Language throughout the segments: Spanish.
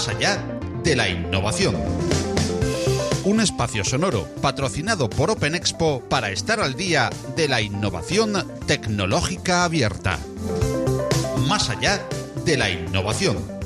Más allá de la innovación. Un espacio sonoro patrocinado por Open Expo para estar al día de la innovación tecnológica abierta. Más allá de la innovación.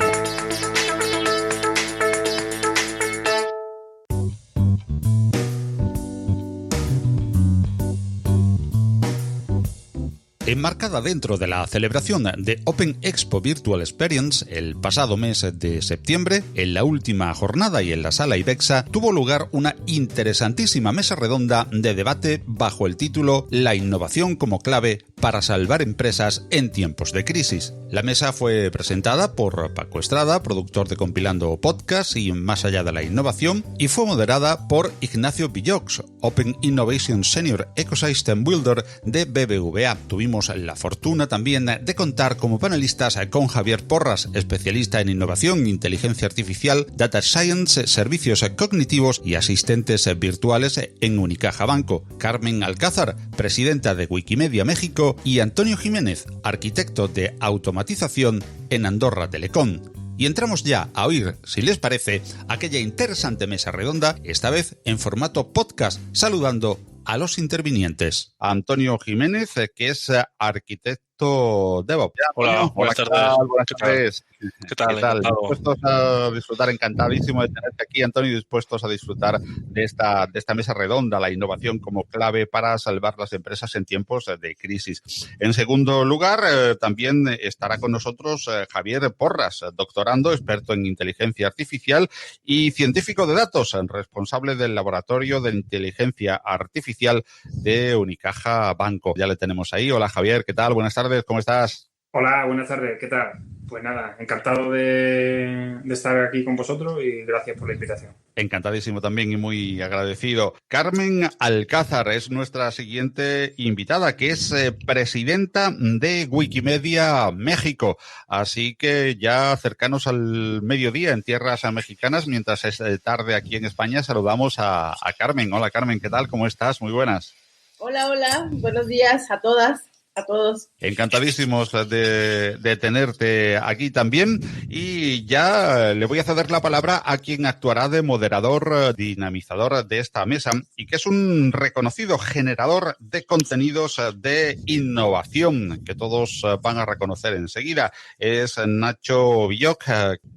Enmarcada dentro de la celebración de Open Expo Virtual Experience el pasado mes de septiembre, en la última jornada y en la sala IBEXA tuvo lugar una interesantísima mesa redonda de debate bajo el título La innovación como clave para salvar empresas en tiempos de crisis. La mesa fue presentada por Paco Estrada, productor de Compilando Podcast y Más allá de la innovación, y fue moderada por Ignacio Villox, Open Innovation Senior Ecosystem Builder de BBVA. Tuvimos la fortuna también de contar como panelistas con Javier Porras, especialista en innovación, inteligencia artificial, data science, servicios cognitivos y asistentes virtuales en Unicaja Banco, Carmen Alcázar, presidenta de Wikimedia México, y Antonio Jiménez, arquitecto de automatización en Andorra Telecom. Y entramos ya a oír, si les parece, aquella interesante mesa redonda, esta vez en formato podcast, saludando a los intervinientes. Antonio Jiménez, que es arquitecto DevOps. Hola, buenas tardes. Buenas tardes. ¿Qué tal? Dispuestos a disfrutar, encantadísimo de tenerte aquí, Antonio, dispuestos a disfrutar de esta mesa redonda, la innovación como clave para salvar las empresas en tiempos de crisis. En segundo lugar, también estará con nosotros Javier Porras, doctorando, experto en inteligencia artificial y científico de datos, responsable del laboratorio de inteligencia artificial de Unicaja Banco. Ya le tenemos ahí. Hola, Javier, ¿qué tal? Buenas tardes, ¿cómo estás? Hola, buenas tardes, ¿qué tal? Pues nada, encantado de estar aquí con vosotros y gracias por la invitación. Encantadísimo también y muy agradecido. Carmen Alcázar es nuestra siguiente invitada, que es presidenta de Wikimedia México. Así que ya cercanos al mediodía en tierras mexicanas, mientras es tarde aquí en España, saludamos a Carmen. Hola, Carmen, ¿qué tal? ¿Cómo estás? Muy buenas. Hola, buenos días a todas. A todos. Encantadísimos de tenerte aquí también, y ya le voy a ceder la palabra a quien actuará de moderador, dinamizador de esta mesa, y que es un reconocido generador de contenidos de innovación que todos van a reconocer enseguida. Es Nacho Villoc,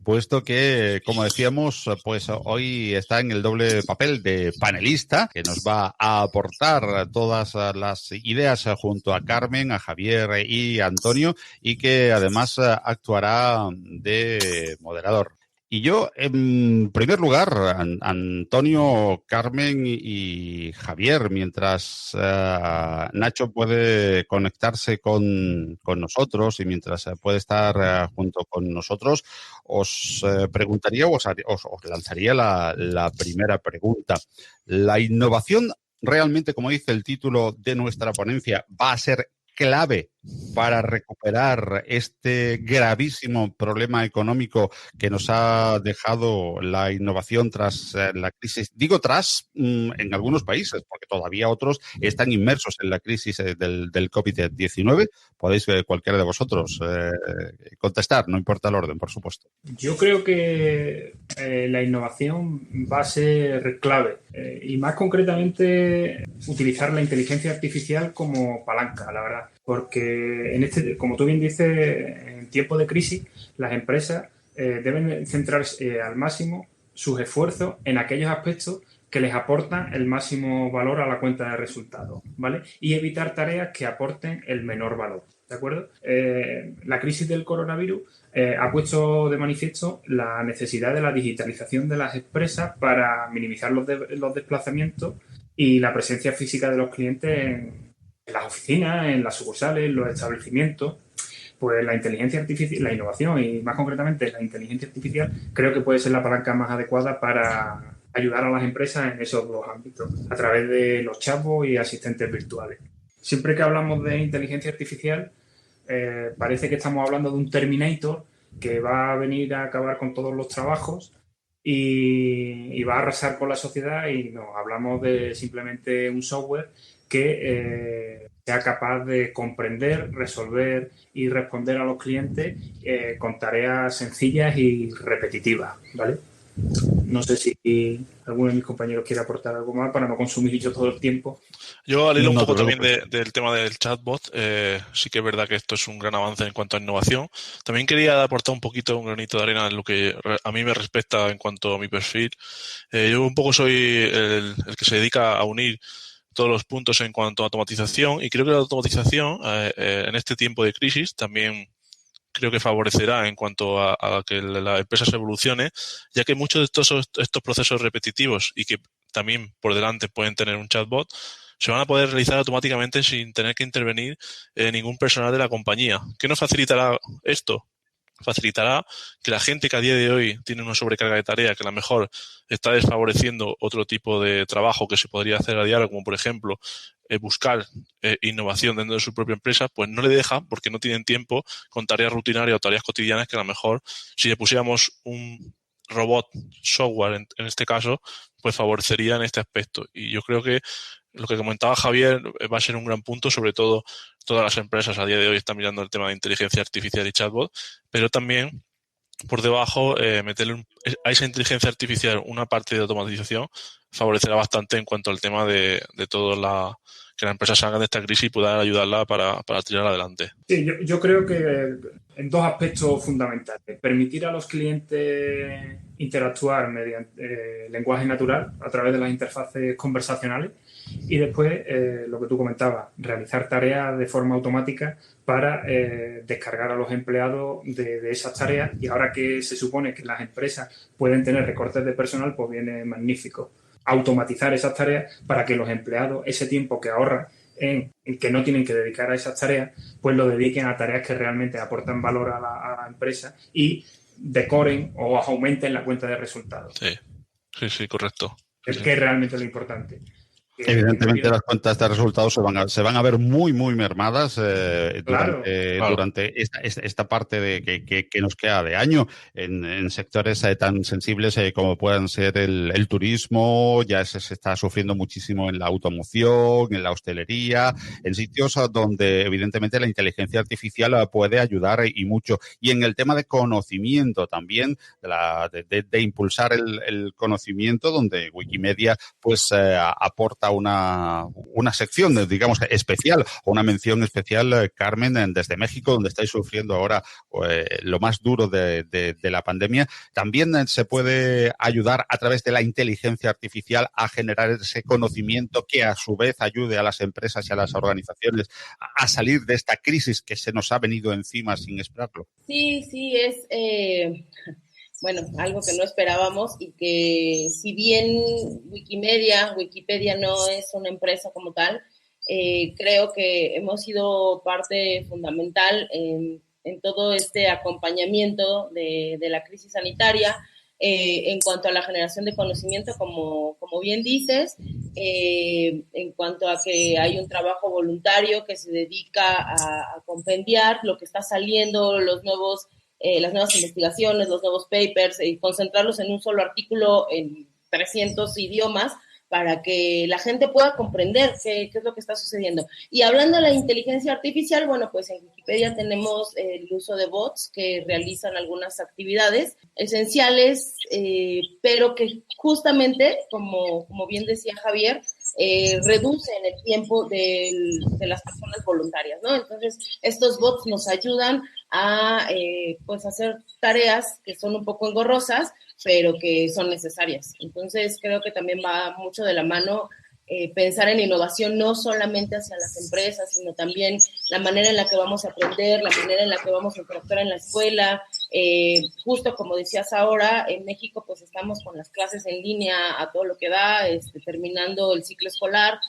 puesto que, como decíamos, pues hoy está en el doble papel de panelista, que nos va a aportar todas las ideas junto a Carmen, a Javier y a Antonio, y que además actuará de moderador. Y yo, en primer lugar, Antonio, Carmen y Javier, mientras Nacho puede conectarse con nosotros y mientras puede estar junto con nosotros, os preguntaría, os lanzaría la primera pregunta. ¿La innovación realmente, como dice el título de nuestra ponencia, va a ser clave para recuperar este gravísimo problema económico que nos ha dejado la innovación tras la crisis? Digo tras en algunos países, porque todavía otros están inmersos en la crisis del COVID-19. Podéis cualquiera de vosotros contestar, no importa el orden, por supuesto. Yo creo que la innovación va a ser clave y más concretamente utilizar la inteligencia artificial como palanca, la verdad. Porque como tú bien dices, en tiempos de crisis, las empresas deben centrarse al máximo sus esfuerzos en aquellos aspectos que les aportan el máximo valor a la cuenta de resultados, ¿vale? Y evitar tareas que aporten el menor valor, ¿de acuerdo? La crisis del coronavirus ha puesto de manifiesto la necesidad de la digitalización de las empresas para minimizar los desplazamientos y la presencia física de los clientes en las oficinas, en las sucursales, en los establecimientos. Pues la inteligencia artificial, la innovación y más concretamente la inteligencia artificial, creo que puede ser la palanca más adecuada para ayudar a las empresas en esos dos ámbitos, a través de los chatbots y asistentes virtuales. Siempre que hablamos de inteligencia artificial, parece que estamos hablando de un Terminator que va a venir a acabar con todos los trabajos y va a arrasar con la sociedad, y no, hablamos de simplemente un software que sea capaz de comprender, resolver y responder a los clientes con tareas sencillas y repetitivas, ¿vale? No sé si alguno de mis compañeros quiere aportar algo más para no consumir yo todo el tiempo. Yo, al hilo un No te poco también preocupes. del tema del chatbot, sí que es verdad que esto es un gran avance en cuanto a innovación. También quería aportar un poquito, un granito de arena en lo que a mí me respecta en cuanto a mi perfil. Yo un poco soy el que se dedica a unir todos los puntos en cuanto a automatización, y creo que la automatización en este tiempo de crisis también creo que favorecerá en cuanto a que la empresa se evolucione, ya que muchos de estos procesos repetitivos y que también por delante pueden tener un chatbot, se van a poder realizar automáticamente sin tener que intervenir ningún personal de la compañía. ¿Qué nos facilitará esto? Facilitará que la gente que a día de hoy tiene una sobrecarga de tarea, que a lo mejor está desfavoreciendo otro tipo de trabajo que se podría hacer a diario, como por ejemplo buscar innovación dentro de su propia empresa, pues no le deja porque no tienen tiempo con tareas rutinarias o tareas cotidianas que a lo mejor si le pusiéramos un robot software en este caso, pues favorecería en este aspecto. Y yo creo que lo que comentaba Javier va a ser un gran punto, sobre todo todas las empresas a día de hoy están mirando el tema de inteligencia artificial y chatbot, pero también por debajo meterle a esa inteligencia artificial una parte de automatización favorecerá bastante en cuanto al tema de todo que las empresas salgan de esta crisis y puedan ayudarla para tirar adelante. Sí, yo creo que en dos aspectos fundamentales. Permitir a los clientes interactuar mediante lenguaje natural a través de las interfaces conversacionales y después, lo que tú comentabas, realizar tareas de forma automática para descargar a los empleados de esas tareas, y ahora que se supone que las empresas pueden tener recortes de personal, pues viene magnífico automatizar esas tareas para que los empleados ese tiempo que ahorran en que no tienen que dedicar a esas tareas, pues lo dediquen a tareas que realmente aportan valor a la empresa y decoren o aumenten la cuenta de resultados. Sí, correcto. Sí. Que es realmente lo importante. Evidentemente las cuentas de resultados se van a ver muy, muy mermadas durante esta parte de que nos queda de año en sectores tan sensibles como puedan ser el turismo. Ya se está sufriendo muchísimo en la automoción, en la hostelería, en sitios donde evidentemente la inteligencia artificial puede ayudar y mucho. Y en el tema de conocimiento también, de impulsar el conocimiento, donde Wikimedia pues aporta una sección, digamos, especial o una mención especial, Carmen, desde México, donde estáis sufriendo ahora lo más duro de la pandemia. También se puede ayudar a través de la inteligencia artificial a generar ese conocimiento que a su vez ayude a las empresas y a las organizaciones a salir de esta crisis que se nos ha venido encima sin esperarlo. Sí, es... bueno, algo que no esperábamos y que si bien Wikipedia no es una empresa como tal, creo que hemos sido parte fundamental en todo este acompañamiento de la crisis sanitaria en cuanto a la generación de conocimiento, como bien dices, en cuanto a que hay un trabajo voluntario que se dedica a compendiar lo que está saliendo, las nuevas investigaciones, los nuevos papers, y concentrarlos en un solo artículo en 300 idiomas para que la gente pueda comprender qué es lo que está sucediendo. Y hablando de la inteligencia artificial, bueno, pues en Wikipedia tenemos el uso de bots que realizan algunas actividades esenciales, pero que justamente, como bien decía Javier, reducen el tiempo de las personas voluntarias, ¿no? Entonces, estos bots nos ayudan a pues hacer tareas que son un poco engorrosas, pero que son necesarias. Entonces, creo que también va mucho de la mano pensar en innovación no solamente hacia las empresas, sino también la manera en la que vamos a aprender, la manera en la que vamos a interactuar en la escuela. Justo como decías ahora, en México pues estamos con las clases en línea a todo lo que da, terminando el ciclo escolar,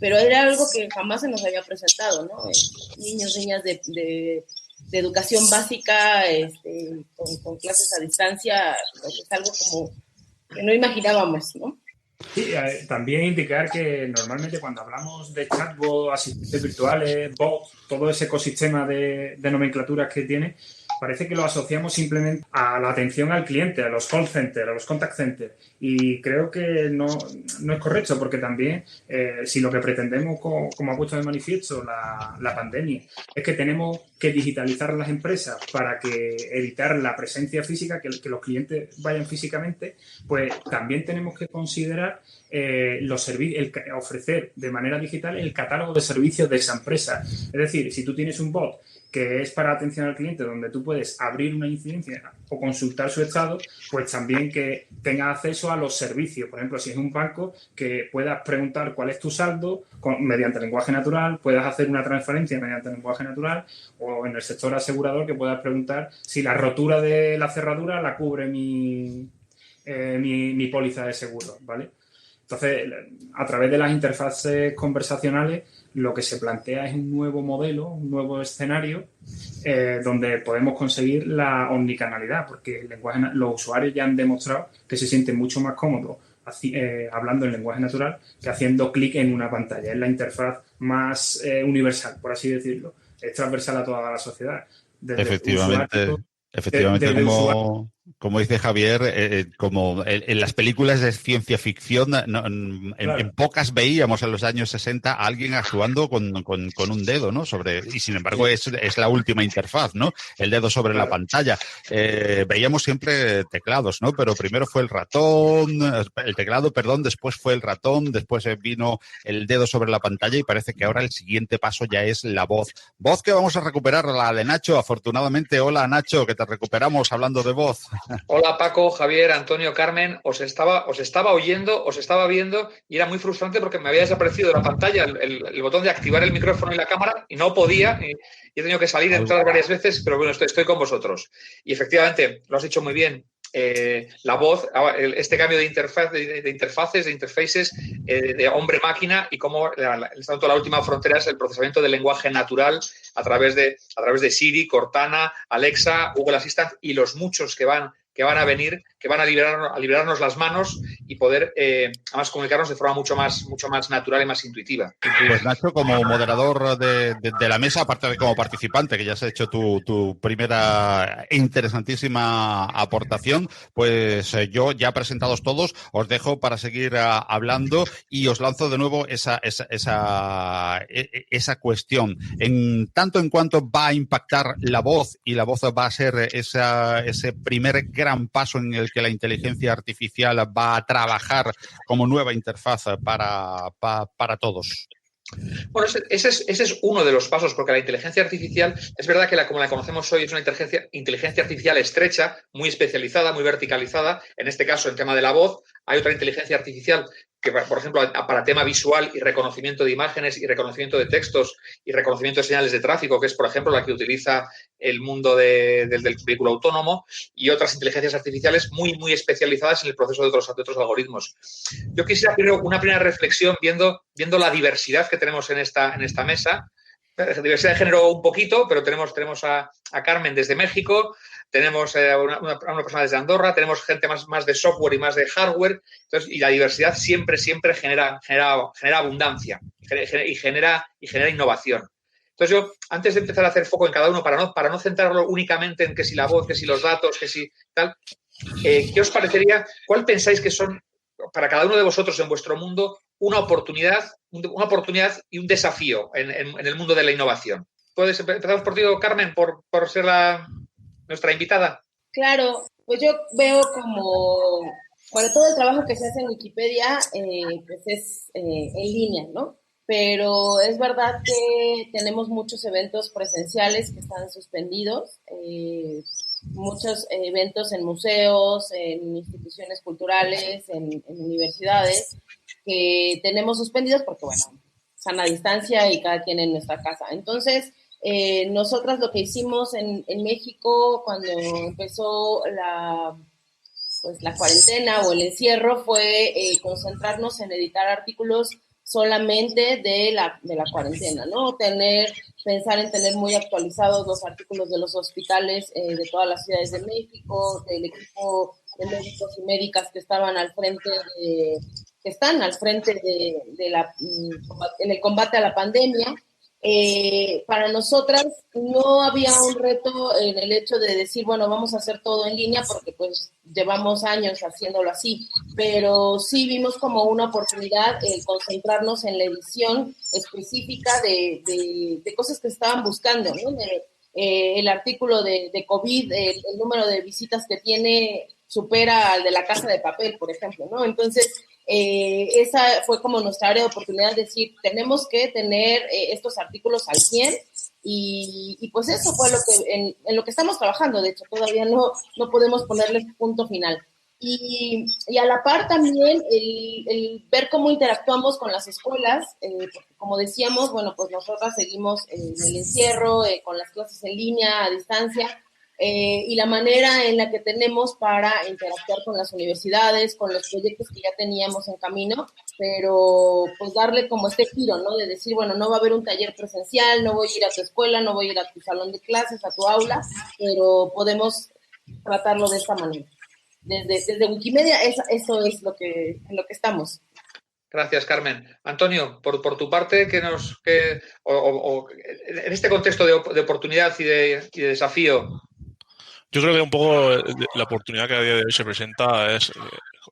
pero era algo que jamás se nos había presentado, ¿no? Niños, niñas de educación básica con clases a distancia, pues es algo como que no imaginábamos, ¿no? Sí, también indicar que normalmente cuando hablamos de chatbot, asistentes virtuales, bots, todo ese ecosistema de nomenclaturas que tiene, parece que lo asociamos simplemente a la atención al cliente, a los call centers, a los contact centers. Y creo que no es correcto, porque también si lo que pretendemos, como ha puesto de manifiesto la pandemia, es que tenemos que digitalizar las empresas para que evitar la presencia física, que los clientes vayan físicamente, pues también tenemos que considerar los servicios, ofrecer de manera digital el catálogo de servicios de esa empresa. Es decir, si tú tienes un bot que es para atención al cliente, donde tú puedes abrir una incidencia o consultar su estado, pues también que tenga acceso a los servicios. Por ejemplo, si es un banco, que puedas preguntar cuál es tu saldo mediante lenguaje natural, puedas hacer una transferencia mediante lenguaje natural, o en el sector asegurador, que puedas preguntar si la rotura de la cerradura la cubre mi póliza de seguro, ¿vale? Entonces, a través de las interfaces conversacionales, lo que se plantea es un nuevo modelo, un nuevo escenario donde podemos conseguir la omnicanalidad, porque los usuarios ya han demostrado que se sienten mucho más cómodos hablando en lenguaje natural que haciendo clic en una pantalla. Es la interfaz más universal, por así decirlo. Es transversal a toda la sociedad. Efectivamente, como dice Javier, como en las películas de ciencia ficción, en pocas veíamos en los años 60 a alguien actuando con un dedo, ¿no? Y sin embargo es la última interfaz, ¿no? El dedo sobre la pantalla. Veíamos siempre teclados, ¿no? Pero primero fue el teclado, después fue el ratón, después vino el dedo sobre la pantalla, y parece que ahora el siguiente paso ya es la voz. Voz que vamos a recuperar, la de Nacho, afortunadamente. Hola, Nacho, que te recuperamos hablando de voz. Hola, Paco, Javier, Antonio, Carmen. Os estaba oyendo, os estaba viendo, y era muy frustrante porque me había desaparecido de la pantalla el botón de activar el micrófono y la cámara, y no podía, y he tenido que salir y entrar varias veces, pero bueno, estoy con vosotros. Y efectivamente, lo has dicho muy bien. La voz, este cambio de interfaces, de hombre-máquina, y cómo tanto la última frontera es el procesamiento del lenguaje natural a través de Siri, Cortana, Alexa, Google Assistant y los muchos que van a venir, que van a liberarnos las manos y poder además comunicarnos de forma mucho más natural y más intuitiva. Pues Nacho, como moderador de la mesa, aparte de como participante, que ya has hecho tu primera interesantísima aportación, pues yo, ya presentados todos, os dejo para seguir hablando, y os lanzo de nuevo esa cuestión. En tanto en cuanto va a impactar la voz, y la voz va a ser ese primer gran paso en el que la inteligencia artificial va a trabajar como nueva interfaz para todos. Bueno, ese es uno de los pasos, porque la inteligencia artificial, es verdad que como la conocemos hoy, es una inteligencia artificial estrecha, muy especializada, muy verticalizada. En este caso, en tema de la voz, hay otra inteligencia artificial que, por ejemplo, para tema visual y reconocimiento de imágenes y reconocimiento de textos y reconocimiento de señales de tráfico, que es, por ejemplo, la que utiliza el mundo del vehículo autónomo, y otras inteligencias artificiales muy, muy especializadas en el proceso de otros algoritmos. Yo quisiera primero una primera reflexión viendo la diversidad que tenemos en esta mesa. Diversidad de género un poquito, pero tenemos a Carmen desde México, tenemos a una persona desde Andorra, tenemos gente más de software y más de hardware. Entonces, y la diversidad siempre genera abundancia y genera innovación. Entonces, yo, antes de empezar a hacer foco en cada uno, para no centrarlo únicamente en que si la voz, que si los datos, que si tal, ¿qué os parecería? ¿Cuál pensáis que son, para cada uno de vosotros en vuestro mundo, una oportunidad y un desafío en el mundo de la innovación? Empezamos por ti, Carmen, por ser nuestra invitada. Claro, pues yo veo como todo el trabajo que se hace en Wikipedia, pues es en línea, ¿no? Pero es verdad que tenemos muchos eventos presenciales que están suspendidos, muchos eventos en museos, en instituciones culturales, en universidades, que tenemos suspendidos porque, bueno, sana distancia y cada quien en nuestra casa. Entonces, nosotras lo que hicimos en México cuando empezó la cuarentena o el encierro fue concentrarnos en editar artículos solamente de la cuarentena, ¿no? Pensar en tener muy actualizados los artículos de los hospitales de todas las ciudades de México, del equipo de médicos y médicas que estaban en el combate a la pandemia. Para nosotras no había un reto en el hecho de decir, bueno, vamos a hacer todo en línea porque pues llevamos años haciéndolo así, pero sí vimos como una oportunidad concentrarnos en la edición específica de cosas que estaban buscando, ¿no? El artículo de COVID, el número de visitas que tiene supera al de La Casa de Papel, por ejemplo, ¿no? Entonces, esa fue como nuestra área de oportunidad, de decir, tenemos que tener estos artículos al 100 y pues eso fue lo que en lo que estamos trabajando. De hecho, todavía no podemos ponerle punto final. Y a la par también el ver cómo interactuamos con las escuelas, porque como decíamos, bueno, pues nosotras seguimos en el encierro, con las clases en línea, a distancia, y la manera en la que tenemos para interactuar con las universidades, con los proyectos que ya teníamos en camino, pero pues darle como este giro, ¿no? De decir, bueno, no va a haber un taller presencial, no voy a ir a tu escuela, no voy a ir a tu salón de clases, a tu aula, pero podemos tratarlo de esta manera. Desde Wikimedia, eso es en lo que estamos. Gracias, Carmen. Antonio, por tu parte, en este contexto de oportunidad y de desafío. Yo creo que un poco la oportunidad que a día de hoy se presenta es,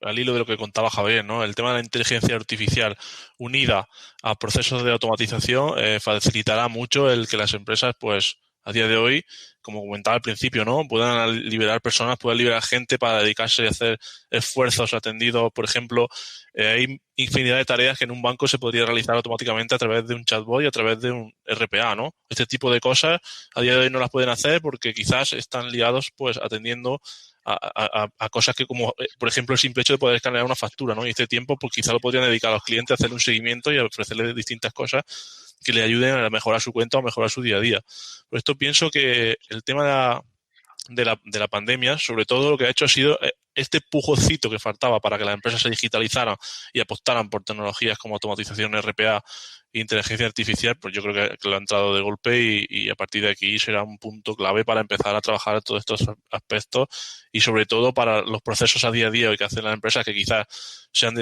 al hilo de lo que contaba Javier, ¿no? El tema de la inteligencia artificial unida a procesos de automatización facilitará mucho el que las empresas, pues, a día de hoy, como comentaba al principio, ¿no? Puedan liberar personas, puedan liberar gente para dedicarse a hacer esfuerzos atendidos. Por ejemplo, hay infinidad de tareas que en un banco se podría realizar automáticamente a través de un chatbot y a través de un RPA, ¿no? Este tipo de cosas a día de hoy no las pueden hacer porque quizás están liados, pues, atendiendo a cosas que, como por ejemplo el simple hecho de poder escanear una factura, ¿no? Y este tiempo pues quizá lo podrían dedicar a los clientes a hacer un seguimiento y a ofrecerles distintas cosas que le ayuden a mejorar su cuenta o a mejorar su día a día. Por esto pienso que el tema de la pandemia, sobre todo lo que ha hecho ha sido este pujocito que faltaba para que las empresas se digitalizaran y apostaran por tecnologías como automatización, RPA e inteligencia artificial, pues yo creo que lo ha entrado de golpe y a partir de aquí será un punto clave para empezar a trabajar todos estos aspectos y sobre todo para los procesos a día que hacen las empresas que quizás sean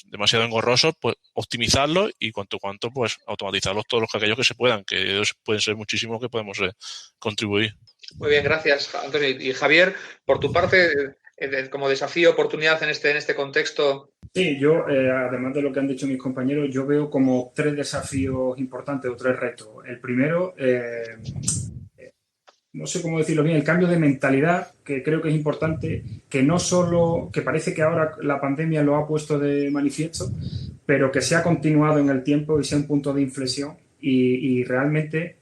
demasiado engorrosos, pues optimizarlos y cuanto pues automatizarlos todos aquellos que se puedan, que ellos pueden ser muchísimos que podemos contribuir. Muy bien, gracias, Antonio. Y Javier, por tu parte, como desafío, oportunidad en este contexto. Sí, yo, además de lo que han dicho mis compañeros, yo veo como 3 desafíos importantes o 3 retos. El primero, no sé cómo decirlo bien, el cambio de mentalidad, que creo que es importante, que no solo, que parece que ahora la pandemia lo ha puesto de manifiesto, pero que se ha continuado en el tiempo y sea un punto de inflexión y realmente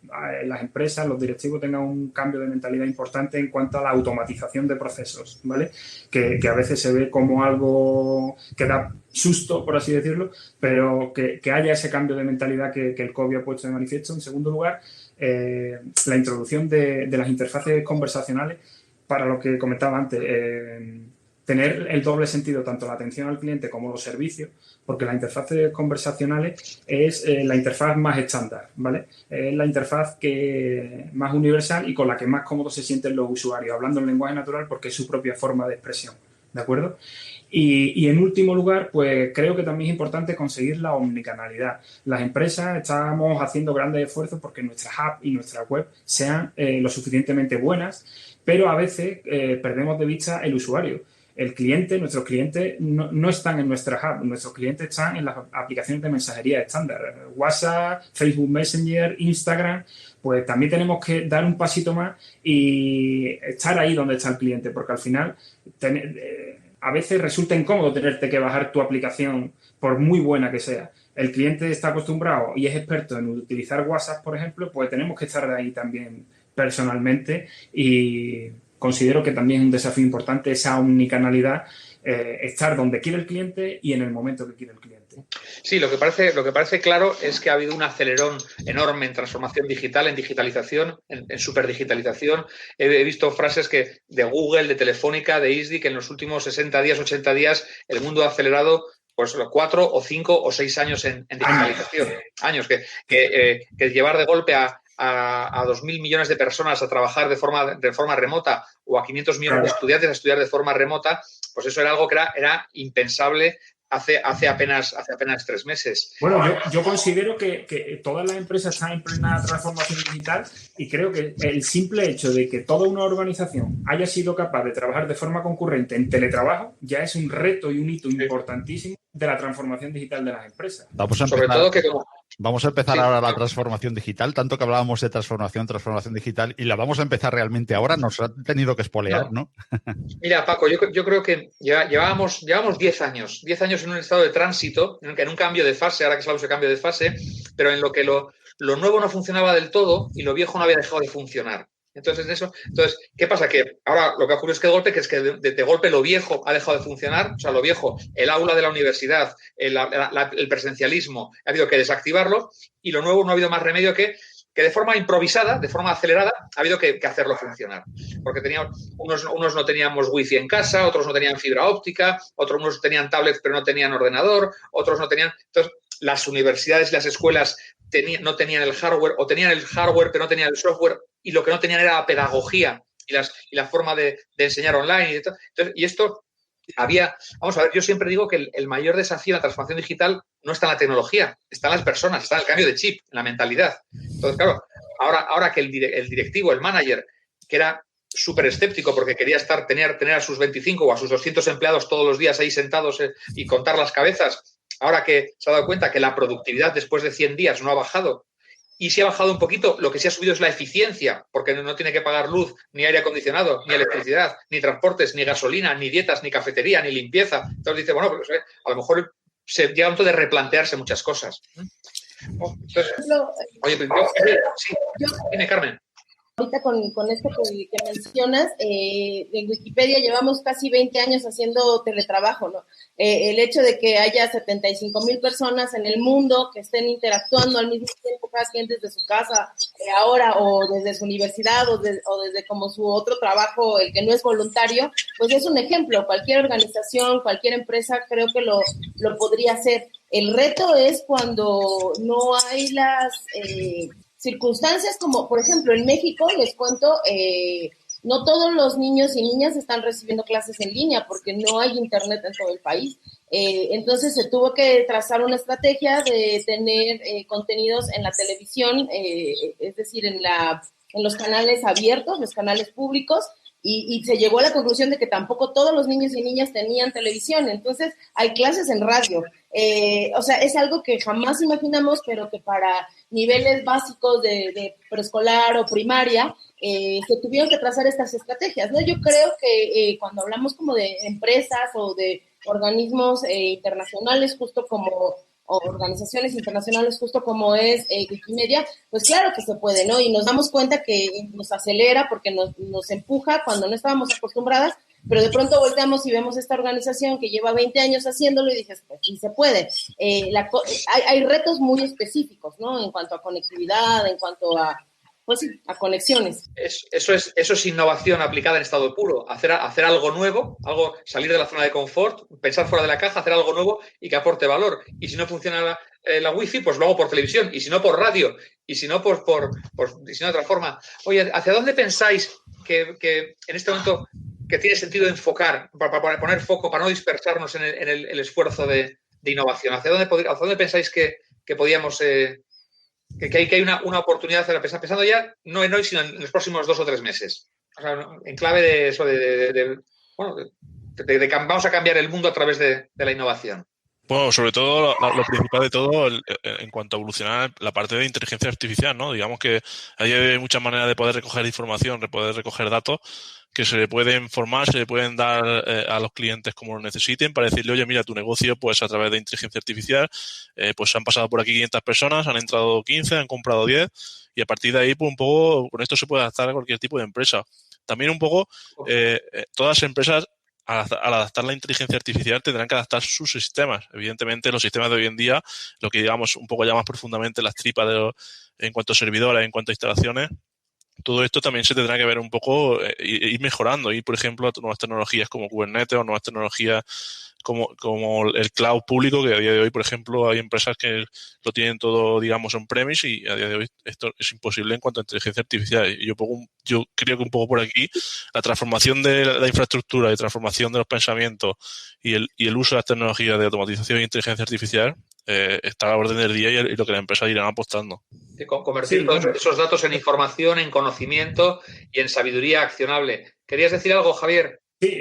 las empresas, los directivos tengan un cambio de mentalidad importante en cuanto a la automatización de procesos, ¿vale? Que a veces se ve como algo que da susto, por así decirlo, pero que haya ese cambio de mentalidad que el COVID ha puesto de manifiesto. En segundo lugar, la introducción de las interfaces conversacionales para lo que comentaba antes, tener el doble sentido, tanto la atención al cliente como los servicios, porque las interfaces conversacionales es la interfaz más estándar, ¿vale? Es la interfaz más universal y con la que más cómodos se sienten los usuarios, hablando en lenguaje natural porque es su propia forma de expresión, ¿de acuerdo? Y en último lugar, pues creo que también es importante conseguir la omnicanalidad. Las empresas estamos haciendo grandes esfuerzos porque nuestras apps y nuestra web sean lo suficientemente buenas, pero a veces perdemos de vista el usuario. El cliente, nuestros clientes no están en nuestras apps, nuestros clientes están en las aplicaciones de mensajería estándar, WhatsApp, Facebook Messenger, Instagram. Pues también tenemos que dar un pasito más y estar ahí donde está el cliente, porque al final a veces resulta incómodo tenerte que bajar tu aplicación por muy buena que sea. El cliente está acostumbrado y es experto en utilizar WhatsApp, por ejemplo, pues tenemos que estar ahí también personalmente y considero que también es un desafío importante esa omnicanalidad, estar donde quiere el cliente y en el momento que quiere el cliente. Sí, lo que parece claro es que ha habido un acelerón enorme en transformación digital, en digitalización, en superdigitalización. He visto frases de Google, de Telefónica, de ISDI, que en los últimos 60 días, 80 días, el mundo ha acelerado pues 4 o 5 o 6 años en digitalización. Años que llevar de golpe a 2.000 millones de personas a trabajar de forma remota o a 500 millones de estudiantes a estudiar de forma remota, pues eso era algo que era impensable hace apenas 3 meses. Bueno, yo considero que todas las empresas están en plena transformación digital y creo que el simple hecho de que toda una organización haya sido capaz de trabajar de forma concurrente en teletrabajo ya es un reto y un hito importantísimo de la transformación digital de las empresas. Vamos a empezar ahora la transformación digital, tanto que hablábamos de transformación digital, y la vamos a empezar realmente ahora. Nos ha tenido que espolear, ¿no? Mira, Paco, yo creo que llevábamos 10 años en un estado de tránsito, en un cambio de fase, ahora que hablamos de cambio de fase, pero en lo que lo nuevo no funcionaba del todo y lo viejo no había dejado de funcionar. Entonces, ¿qué pasa? Que ahora lo que ha ocurrido es que de golpe lo viejo ha dejado de funcionar, o sea, lo viejo, el aula de la universidad, el presencialismo, ha habido que desactivarlo, y lo nuevo no ha habido más remedio que de forma improvisada, de forma acelerada, ha habido que hacerlo funcionar. Porque unos no teníamos wifi en casa, otros no tenían fibra óptica, unos tenían tablets pero no tenían ordenador, otros no tenían... Entonces, las universidades y las escuelas no tenían el hardware, o tenían el hardware pero no tenían el software, y lo que no tenían era la pedagogía y la forma de enseñar online. Y esto vamos a ver, yo siempre digo que el mayor desafío en la transformación digital no está en la tecnología, está en las personas, está en el cambio de chip, en la mentalidad. Entonces, claro, ahora que el directivo, el manager, que era súper escéptico porque quería tener a sus 25 o a sus 200 empleados todos los días ahí sentados y contar las cabezas, ahora que se ha dado cuenta que la productividad después de 100 días no ha bajado, y si ha bajado un poquito, lo que sí ha subido es la eficiencia, porque no tiene que pagar luz, ni aire acondicionado, ni electricidad, ni transportes, ni gasolina, ni dietas, ni cafetería, ni limpieza. Entonces dice, bueno, pues a lo mejor se llega a punto de replantearse muchas cosas. Entonces, oye, sí, dime, Carmen. Ahorita con esto que mencionas, en Wikipedia llevamos casi 20 años haciendo teletrabajo, ¿no? El hecho de que haya 75,000 personas en el mundo que estén interactuando al mismo tiempo, cada quien desde su casa ahora, o desde su universidad, o desde como su otro trabajo, el que no es voluntario, pues es un ejemplo. Cualquier organización, cualquier empresa creo que lo podría hacer. El reto es cuando no hay las... circunstancias como, por ejemplo, en México, les cuento, no todos los niños y niñas están recibiendo clases en línea porque no hay internet en todo el país. Entonces se tuvo que trazar una estrategia de tener contenidos en la televisión, es decir, en los canales abiertos, los canales públicos, y se llegó a la conclusión de que tampoco todos los niños y niñas tenían televisión. Entonces hay clases en radio. O sea, es algo que jamás imaginamos, pero que para niveles básicos de preescolar o primaria se tuvieron que trazar estas estrategias, ¿no? Yo creo que cuando hablamos como de empresas o de organismos internacionales, justo como o organizaciones internacionales justo como es Wikimedia, pues claro que se puede, ¿no? Y nos damos cuenta que nos acelera porque nos empuja cuando no estábamos acostumbradas, pero de pronto volteamos y vemos esta organización que lleva 20 años haciéndolo y dices, pues sí se puede. Hay retos muy específicos, ¿no? En cuanto a conectividad, en cuanto a, pues sí, a conexiones. Eso es innovación aplicada en estado puro. Hacer algo nuevo, salir de la zona de confort, pensar fuera de la caja, hacer algo nuevo y que aporte valor. Y si no funciona la wifi, pues lo hago por televisión. Y si no, por radio. Y si no, por si no, de otra forma. Oye, ¿hacia dónde pensáis que en este momento que tiene sentido enfocar, para poner foco, para no dispersarnos en el esfuerzo de innovación? ¿Hacia dónde pensáis que podíamos... Que hay una oportunidad de pensando ya, no en hoy, sino en los próximos 2 o 3 meses. O sea, en clave de eso, vamos a cambiar el mundo a través de la innovación. Bueno, sobre todo, lo principal de todo, en cuanto a evolucionar la parte de inteligencia artificial, ¿no? Digamos que hay muchas maneras de poder recoger información, de poder recoger datos, que se le pueden formar, se le pueden dar a los clientes como lo necesiten para decirle, oye, mira, tu negocio, pues a través de inteligencia artificial, pues han pasado por aquí 500 personas, han entrado 15, han comprado 10, y a partir de ahí, pues un poco, con esto se puede adaptar a cualquier tipo de empresa. También un poco, todas las empresas, al adaptar la inteligencia artificial, tendrán que adaptar sus sistemas. Evidentemente, los sistemas de hoy en día, lo que digamos un poco ya más profundamente las tripas en cuanto a servidores, en cuanto a instalaciones, todo esto también se tendrá que ver un poco, ir mejorando. Ir, por ejemplo, a nuevas tecnologías como Kubernetes o nuevas tecnologías como el cloud público, que a día de hoy, por ejemplo, hay empresas que lo tienen todo, digamos, on-premise y a día de hoy esto es imposible en cuanto a inteligencia artificial. Y yo creo que un poco por aquí la transformación de la infraestructura y transformación de los pensamientos y el uso de las tecnologías de automatización e inteligencia artificial está a la orden del día y lo que las empresas irán apostando. Convertir todos esos datos en información, en conocimiento y en sabiduría accionable. ¿Querías decir algo, Javier? Sí,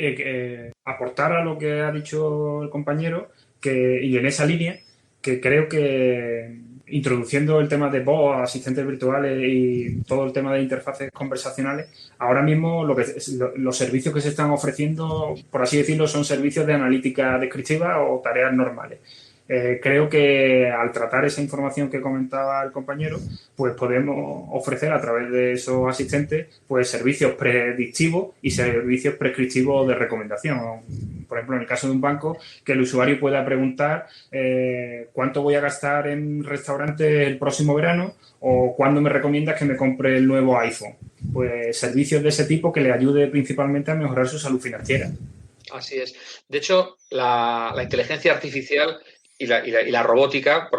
aportar a lo que ha dicho el compañero y en esa línea, que creo que introduciendo el tema de bots, asistentes virtuales y todo el tema de interfaces conversacionales, ahora mismo los servicios que se están ofreciendo, por así decirlo, son servicios de analítica descriptiva o tareas normales. Creo que al tratar esa información que comentaba el compañero, pues podemos ofrecer a través de esos asistentes pues servicios predictivos y servicios prescriptivos de recomendación. Por ejemplo, en el caso de un banco, que el usuario pueda preguntar cuánto voy a gastar en restaurantes el próximo verano o cuándo me recomiendas que me compre el nuevo iPhone. Pues servicios de ese tipo que le ayude principalmente a mejorar su salud financiera. Así es. De hecho, la inteligencia artificial y la robótica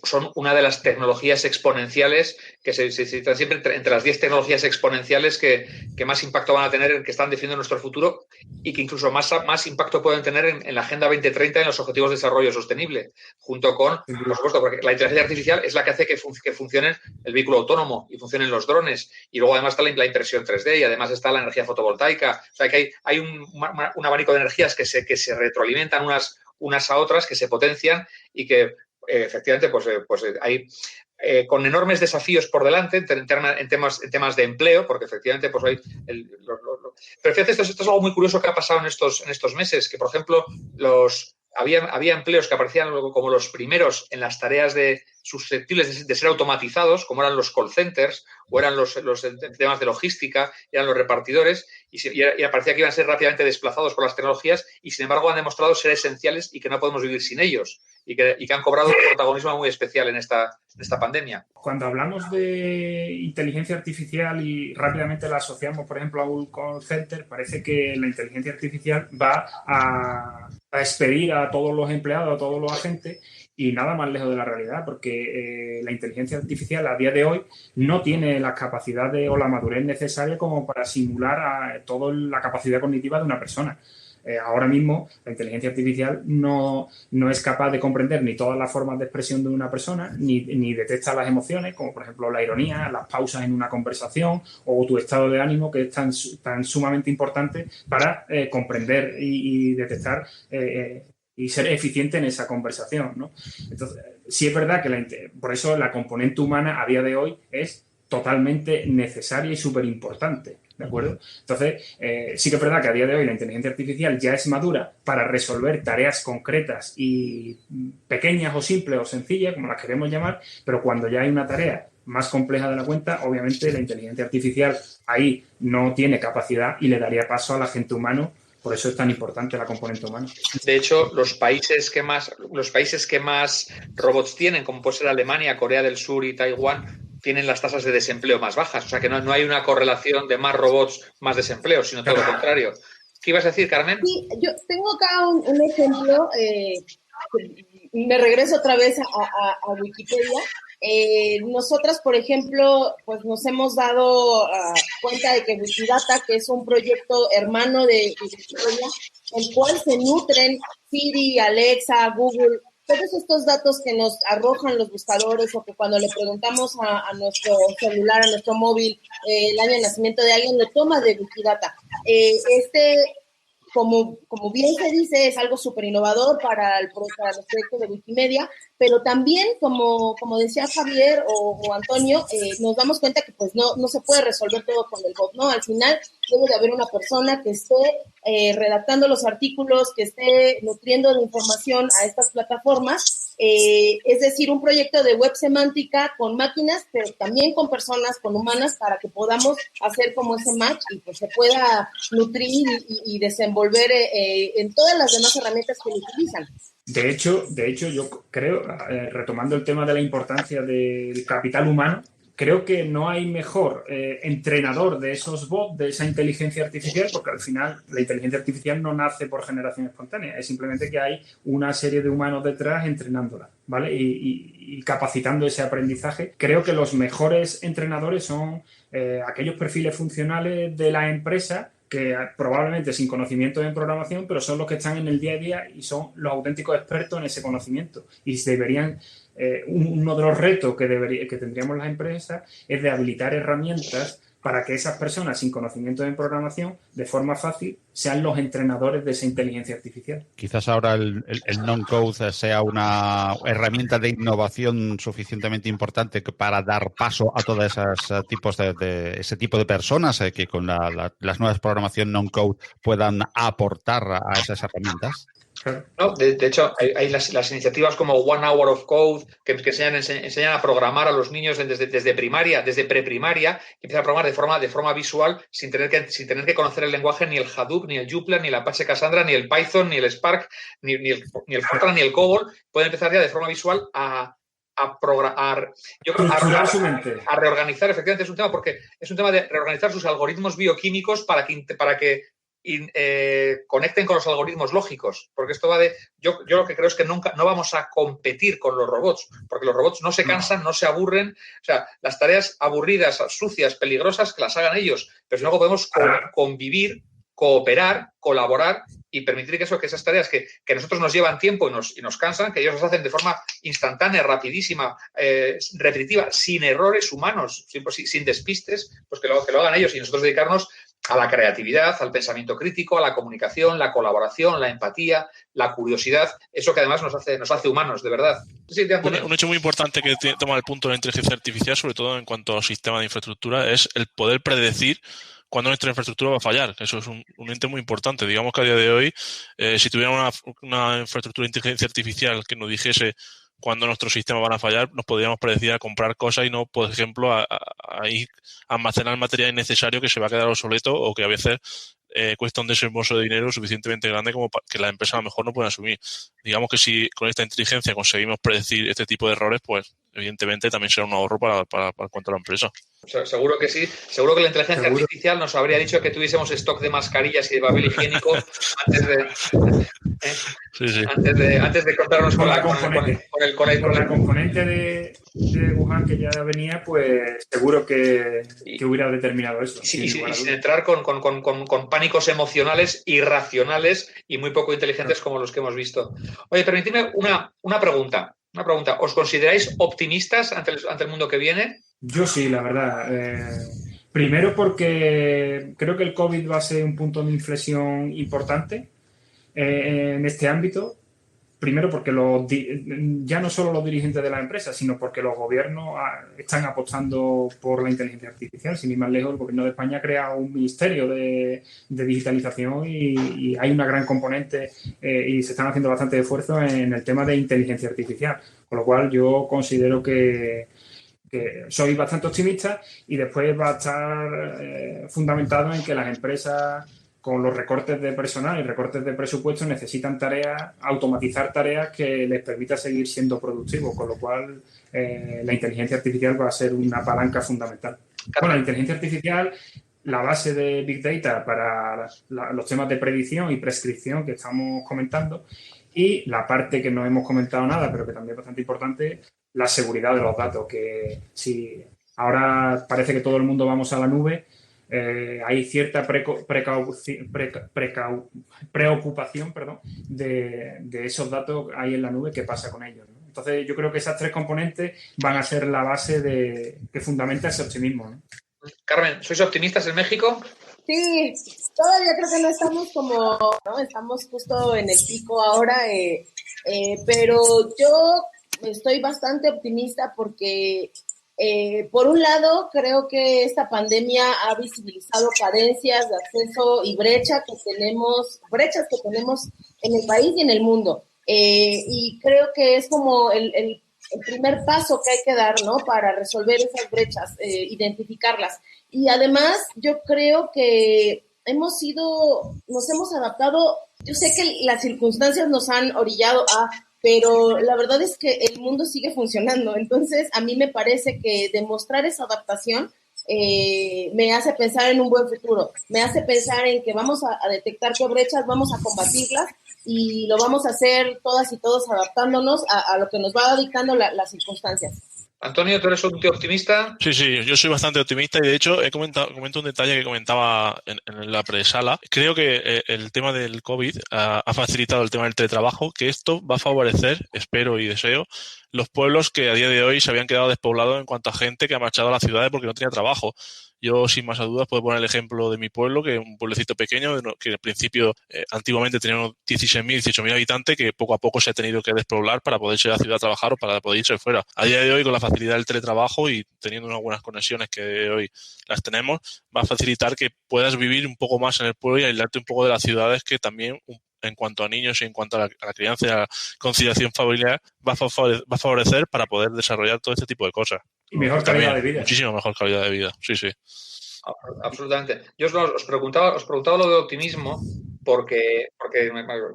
son una de las tecnologías exponenciales que se citan siempre entre las 10 tecnologías exponenciales que más impacto van a tener, que están definiendo nuestro futuro y que incluso más impacto pueden tener en la Agenda 2030 en los Objetivos de Desarrollo Sostenible, junto con, por supuesto, porque la inteligencia artificial es la que hace que funcione el vehículo autónomo y funcionen los drones. Y luego además está la impresión 3D y además está la energía fotovoltaica. O sea, que hay un abanico de energías que se retroalimentan unas a otras, que se potencian y que efectivamente hay con enormes desafíos por delante en temas de empleo, porque efectivamente pues hay pero fíjate, esto es algo muy curioso que ha pasado en estos meses, que por ejemplo había empleos que aparecían como los primeros en las tareas susceptibles de ser automatizados, como eran los call centers o eran los temas de logística, eran los repartidores, y parecía que iban a ser rápidamente desplazados por las tecnologías y, sin embargo, han demostrado ser esenciales y que no podemos vivir sin ellos y que han cobrado un protagonismo muy especial en esta pandemia. Cuando hablamos de inteligencia artificial y rápidamente la asociamos, por ejemplo, a un call center, parece que la inteligencia artificial va a expedir a todos los empleados, a todos los agentes, y nada más lejos de la realidad, porque la inteligencia artificial a día de hoy no tiene las capacidades o la madurez necesaria como para simular toda la capacidad cognitiva de una persona. Ahora mismo la inteligencia artificial no es capaz de comprender ni todas las formas de expresión de una persona, ni detecta las emociones, como por ejemplo la ironía, las pausas en una conversación o tu estado de ánimo, que es tan sumamente importante para comprender y detectar y ser eficiente en esa conversación, ¿no? Entonces, sí es verdad que por eso la componente humana a día de hoy es totalmente necesaria y súper importante, ¿de acuerdo? Entonces, sí que es verdad que a día de hoy la inteligencia artificial ya es madura para resolver tareas concretas y pequeñas o simples o sencillas, como las queremos llamar, pero cuando ya hay una tarea más compleja de la cuenta, obviamente la inteligencia artificial ahí no tiene capacidad y le daría paso al agente humano. Por eso es tan importante la componente humana. De hecho, los países que más robots tienen, como puede ser Alemania, Corea del Sur y Taiwán, tienen las tasas de desempleo más bajas. O sea que no hay una correlación de más robots, más desempleo, sino todo lo contrario. ¿Qué ibas a decir, Carmen? Sí, yo tengo acá un ejemplo. Me regreso otra vez a Wikipedia. Nosotras, por ejemplo, pues nos hemos dado cuenta de que Wikidata, que es un proyecto hermano de Wikipedia, el cual se nutren Siri, Alexa, Google, todos estos datos que nos arrojan los buscadores, o que cuando le preguntamos a nuestro celular, a nuestro móvil, el año de nacimiento de alguien, lo toma de Wikidata. Como bien se dice, es algo súper innovador para los proyectos de Wikimedia, pero también, como decía Javier o Antonio, nos damos cuenta que pues no se puede resolver todo con el bot, ¿no? Al final debe de haber una persona que esté redactando los artículos, que esté nutriendo de información a estas plataformas, es decir, un proyecto de web semántica con máquinas, pero también con personas, con humanas, para que podamos hacer como ese match y pues se pueda nutrir y desenvolver en todas las demás herramientas que lo utilizan. De hecho, yo creo, retomando el tema de la importancia del capital humano, creo que no hay mejor entrenador de esos bots, de esa inteligencia artificial, porque al final la inteligencia artificial no nace por generación espontánea, es simplemente que hay una serie de humanos detrás entrenándola, ¿vale? Y capacitando ese aprendizaje. Creo que los mejores entrenadores son aquellos perfiles funcionales de la empresa que probablemente sin conocimiento en programación, pero son los que están en el día a día y son los auténticos expertos en ese conocimiento. Y deberían, uno de los retos que tendríamos las empresas es de habilitar herramientas para que esas personas sin conocimiento en programación, de forma fácil, sean los entrenadores de esa inteligencia artificial. Quizás ahora el non-code sea una herramienta de innovación suficientemente importante para dar paso a todos esos tipos ese tipo de personas que con las nuevas programación non-code puedan aportar a esas herramientas. No, de hecho, hay las iniciativas como One Hour of Code que enseñan a programar a los niños desde primaria, desde preprimaria, que empiezan a programar de forma visual sin tener que conocer el lenguaje, ni el Hadoop, ni el Joomla, ni el Apache Cassandra, ni el Python, ni el Spark, ni el Fortran, ni el COBOL. Pueden empezar ya de forma visual a programar, a reorganizar. Efectivamente, es un tema porque es un tema de reorganizar sus algoritmos bioquímicos para que conecten con los algoritmos lógicos, porque esto va de... Yo lo que creo es que nunca no vamos a competir con los robots, porque los robots no se cansan, no se aburren. O sea, las tareas aburridas, sucias, peligrosas, que las hagan ellos, pero si luego podemos convivir, cooperar, colaborar y permitir que esas tareas que nosotros nos llevan tiempo y nos cansan, que ellos las hacen de forma instantánea, rapidísima, repetitiva, sin errores humanos, sin despistes, pues que lo hagan ellos y nosotros dedicarnos a la creatividad, al pensamiento crítico, a la comunicación, la colaboración, la empatía, la curiosidad, eso que además nos hace humanos, de verdad. Sí, un hecho muy importante que toma el punto de la inteligencia artificial, sobre todo en cuanto a sistema de infraestructura, es el poder predecir cuándo nuestra infraestructura va a fallar. Eso es un ente muy importante. Digamos que a día de hoy, si tuviéramos una infraestructura de inteligencia artificial que nos dijese cuando nuestros sistemas van a fallar, nos podríamos predecir a comprar cosas y no, por ejemplo, a almacenar material innecesario que se va a quedar obsoleto o que a veces cuesta un desembolso de dinero suficientemente grande como para que las empresas a lo mejor no puedan asumir. Digamos que si con esta inteligencia conseguimos predecir este tipo de errores, pues evidentemente también será un ahorro para cuanto a la empresa. Seguro que sí. Seguro que la inteligencia artificial nos habría dicho que tuviésemos stock de mascarillas y de papel higiénico antes de comprarnos con la componente de Wuhan que ya venía, pues seguro que hubiera determinado eso. Y sin entrar con pánicos emocionales irracionales y muy poco inteligentes como los que hemos visto. Oye, permitidme una pregunta. ¿Os consideráis optimistas ante el mundo que viene? Yo sí, la verdad. Primero porque creo que el COVID va a ser un punto de inflexión importante en este ámbito. Primero porque ya no solo los dirigentes de las empresas, sino porque los gobiernos están apostando por la inteligencia artificial. Sin ir más lejos, el gobierno de España ha creado un ministerio de digitalización y hay una gran componente y se están haciendo bastante esfuerzos en el tema de inteligencia artificial. Con lo cual yo considero que soy bastante optimista y después va a estar fundamentado en que las empresas con los recortes de personal y recortes de presupuesto necesitan automatizar tareas que les permita seguir siendo productivos, con lo cual la inteligencia artificial va a ser una palanca fundamental. Bueno, la inteligencia artificial, la base de Big Data para los temas de predicción y prescripción que estamos comentando, y la parte que no hemos comentado nada, pero que también es bastante importante, la seguridad de los datos, que si ahora parece que todo el mundo vamos a la nube, hay cierta preocupación de esos datos ahí en la nube, qué pasa con ellos, ¿no? Entonces yo creo que esas tres componentes van a ser la base que fundamenta ese optimismo, ¿no? Carmen, ¿sois optimistas en México? Sí, todavía creo que no estamos ¿no? Estamos justo en el pico ahora, pero yo estoy bastante optimista porque por un lado, creo que esta pandemia ha visibilizado carencias de acceso y brechas que tenemos en el país y en el mundo. Y creo que es como el primer paso que hay que dar, ¿no? Para resolver esas brechas, identificarlas. Y además, yo creo que nos hemos adaptado. Yo sé que las circunstancias nos han orillado a pero la verdad es que el mundo sigue funcionando. Entonces, a mí me parece que demostrar esa adaptación me hace pensar en un buen futuro, me hace pensar en que vamos a detectar qué brechas, vamos a combatirlas y lo vamos a hacer todas y todos adaptándonos a lo que nos va dictando las circunstancias. Antonio, ¿tú eres un tío optimista? Sí, yo soy bastante optimista y de hecho comento un detalle que comentaba en la presala. Creo que el tema del COVID ha facilitado el tema del teletrabajo, que esto va a favorecer, espero y deseo, los pueblos que a día de hoy se habían quedado despoblados en cuanto a gente que ha marchado a las ciudades porque no tenía trabajo. Yo, sin más dudas, puedo poner el ejemplo de mi pueblo, que es un pueblecito pequeño, que al principio, antiguamente tenía unos 16.000, 18.000 habitantes, que poco a poco se ha tenido que despoblar para poder ir a la ciudad a trabajar o para poder irse fuera. A día de hoy, con la facilidad del teletrabajo y teniendo unas buenas conexiones que hoy las tenemos, va a facilitar que puedas vivir un poco más en el pueblo y aislarte un poco de las ciudades, que también, en cuanto a niños y en cuanto a la crianza y a la conciliación familiar, va a favorecer para poder desarrollar todo este tipo de cosas. Y mejor También, calidad de vida. Muchísimo mejor calidad de vida, sí. Absolutamente. Yo os preguntaba lo de optimismo porque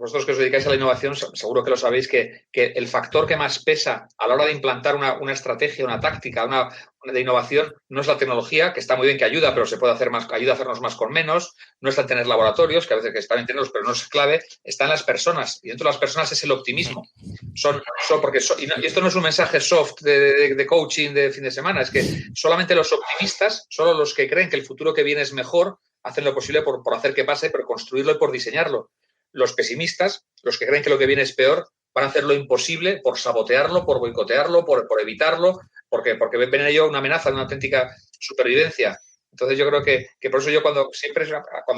vosotros que os dedicáis a la innovación seguro que lo sabéis, que el factor que más pesa a la hora de implantar una estrategia, una táctica, una de innovación no es la tecnología, que está muy bien, que ayuda, pero se puede hacer más, ayuda a hacernos más con menos, no está en tener laboratorios, que a veces que están en tenerlos, pero no es clave, está en las personas, y dentro de las personas es el optimismo. Y esto no es un mensaje soft de coaching de fin de semana, es que solamente los optimistas, solo los que creen que el futuro que viene es mejor, hacen lo posible por hacer que pase, por construirlo y por diseñarlo. Los pesimistas, los que creen que lo que viene es peor, van a hacer lo imposible por sabotearlo, por boicotearlo, por evitarlo, porque ven en ello una amenaza, una auténtica supervivencia. Entonces yo creo que por eso yo cuando